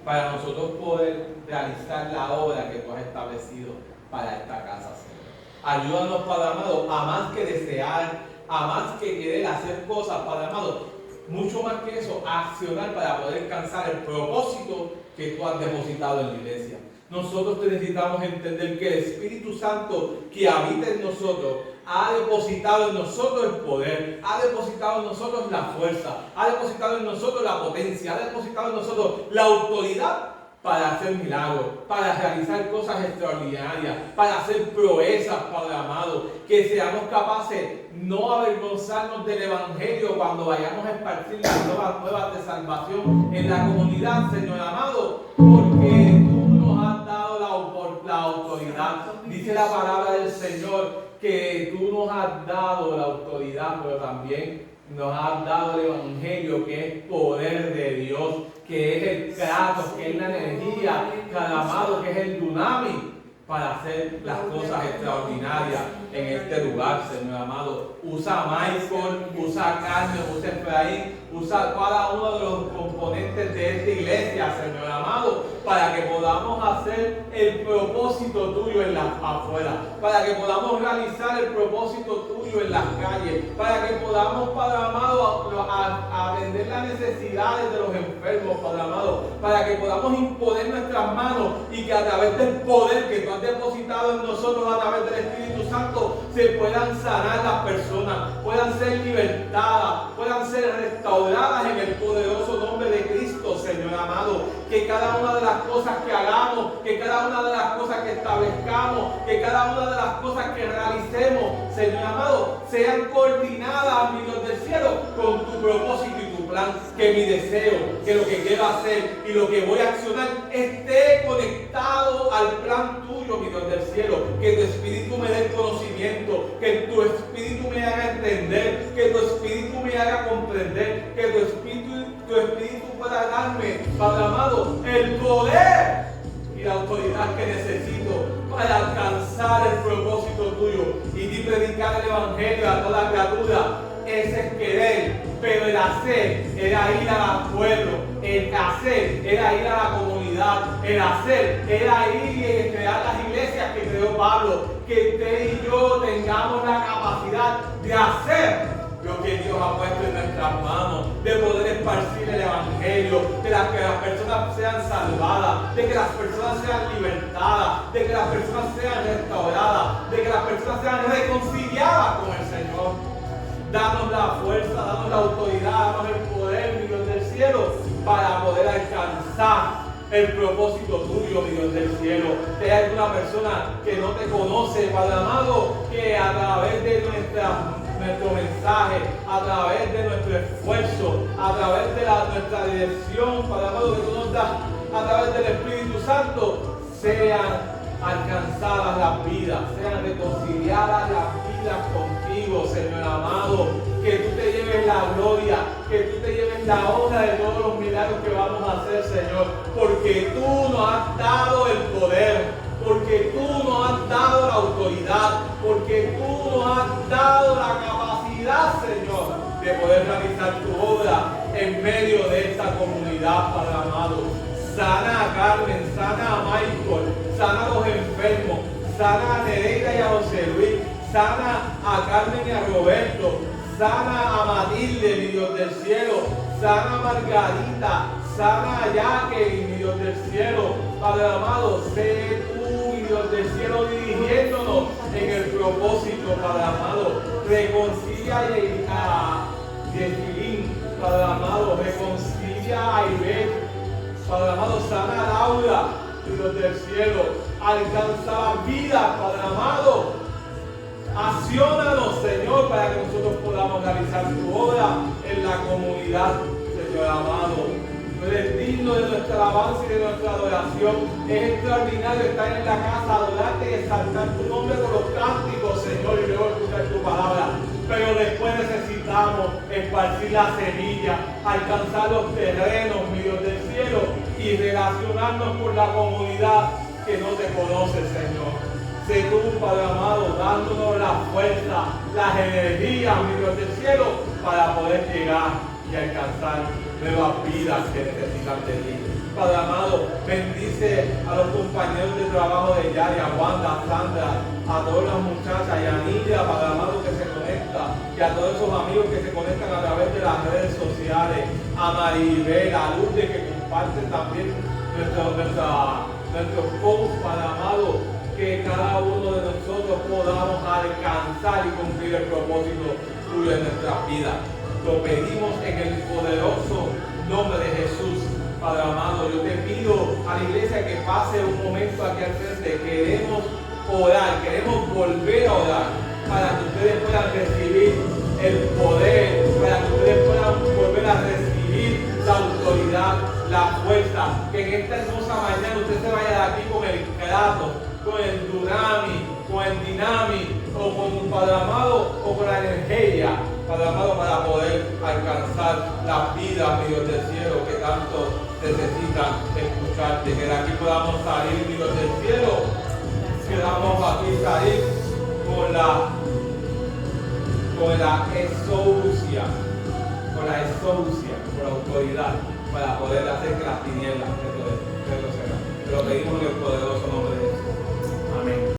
para nosotros poder realizar la obra que tú has establecido para esta casa, Señor. Ayúdanos, Padre amado, a más que desear, a más que querer hacer cosas, Padre amado, mucho más que eso, a accionar para poder alcanzar el propósito que tú has depositado en la iglesia. Nosotros necesitamos entender que el Espíritu Santo que habita en nosotros ha depositado en nosotros el poder, ha depositado en nosotros la fuerza, ha depositado en nosotros la potencia, ha depositado en nosotros la autoridad para hacer milagros, para realizar cosas extraordinarias, para hacer proezas, Padre amado. Que seamos capaces no avergonzarnos del Evangelio cuando vayamos a esparcir las nuevas de salvación en la comunidad, Señor amado, porque tú nos has dado la autoridad. Dice la palabra del Señor que tú nos has dado la autoridad, pero también nos has dado el Evangelio, que es poder de Dios, que es el kratos, que es la energía, amado, que es el dunamis, para hacer las cosas extraordinarias en este lugar, Señor amado. Usa a Michael, usa a Carmen, usa a Efraín, usa cada uno de los componentes de esta iglesia, Señor amado, para que podamos hacer el propósito tuyo en las afuera, para que podamos realizar el propósito tuyo en las calles, para que podamos, Padre amado, atender las necesidades de los enfermos, Padre amado, para que podamos imponer nuestras manos y que a través del poder que tú has depositado en nosotros a través del Espíritu Santo se puedan sanar las personas, puedan ser libertadas, puedan ser restauradas en el poderoso nombre de Cristo, Señor amado. Que cada una de las cosas que hagamos, que cada una de las cosas que establezcamos, que cada una de las cosas que realicemos, Señor amado, sean coordinadas, mi Dios del cielo, con tu propósito y tu plan. Que mi deseo, que lo que quiero hacer y lo que voy a accionar esté conectado al plan tuyo, mi Dios del cielo. Que tu Espíritu me dé el conocimiento, que tu Espíritu me haga entender, que tu Espíritu me haga comprender, que tu Espíritu pueda darme, Padre amado, el poder y la autoridad que necesito para alcanzar el propósito tuyo y predicar el Evangelio a toda criatura. Ese es querer, pero el hacer era ir al pueblo, el hacer era ir a la comunidad, el hacer era ir y crear las iglesias que creó Pablo. Que usted y yo tengamos la capacidad de hacer lo que Dios ha puesto en nuestras manos, de poder esparcir el Evangelio, de que las personas sean salvadas, de que las personas sean libertadas, de que las personas sean restauradas, de que las personas sean reconciliadas con el Señor. Danos la fuerza, danos la autoridad, danos el poder, mi Dios del cielo, para poder alcanzar el propósito tuyo, mi Dios del cielo. Si hay alguna persona que no te conoce, Padre amado, que a través de nuestro mensaje, a través de nuestro esfuerzo, a través de nuestra dirección, Padre amado, que tú nos das a través del Espíritu Santo, sean alcanzadas las vidas, sean reconciliadas las vidas contigo, Señor amado. Que tú te lleves la gloria, que tú te lleves la honra de todos los milagros que vamos a hacer, Señor, porque tú nos has dado el poder, porque tú nos has dado la autoridad, porque tú nos has dado la capacidad, Señor, de poder realizar tu obra en medio de esta comunidad, Padre amado. Sana a Carmen, sana a Michael, sana a los enfermos, sana a Nereida y a José Luis, sana a Carmen y a Roberto, sana a Matilde, mi Dios del cielo, sana a Margarita, sana a Jacqueline, mi Dios del cielo. Padre amado, sé tú, mi Dios del cielo, dirigiéndonos en el propósito, Padre amado. Reconcilia a Yesquilín, Padre amado, reconcilia a Ivette, Padre amado, sana a Laura, Dios del cielo, alcanza la vida, Padre amado. Acciónanos, Señor, para que nosotros podamos realizar tu obra en la comunidad, Señor amado. Tú eres digno de nuestra alabanza y de nuestra adoración. Es extraordinario estar en la casa, adorarte y exaltar tu nombre con los cánticos, Señor, y luego escuchar tu palabra. Pero después necesitamos esparcir la semilla, alcanzar los terrenos, mi Dios del cielo, y relacionarnos con la comunidad que no te conoce, Señor. Sé tú, Padre amado, dándonos la fuerza, las energías, mi Dios del cielo, para poder llegar y alcanzar nuevas vidas que necesitan de ti. Padre amado, bendice a los compañeros de trabajo de Yari, a Wanda, a Sandra, a todas las muchachas y a Nidia, Padre amado, que se conecta, y a todos esos amigos que se conectan a través de las redes sociales, a Maribel, a Lourdes, que comparten también nuestra nuestros posts, Padre amado, que cada uno de nosotros podamos alcanzar y cumplir el propósito tuyo en nuestras vidas. Lo pedimos en el poderoso nombre de Jesús. Padre amado, yo te pido a la iglesia que pase un momento aquí al frente. Queremos orar, queremos volver a orar para que ustedes puedan recibir el poder, para que ustedes puedan volver a recibir la autoridad, la fuerza. Que en esta hermosa mañana usted se vaya de aquí con el Kratos, con el Durami, con el Dinami, o con un Padre amado, o con la energía, Padre amado, para poder alcanzar las vidas, mi Dios del cielo, que tanto necesitan escucharte. Que de aquí podamos salir, mi Dios del cielo, que podamos aquí salir con la exousia, con la autoridad, para poder hacer que las tinieblas retrocederán. Te lo pedimos en el poder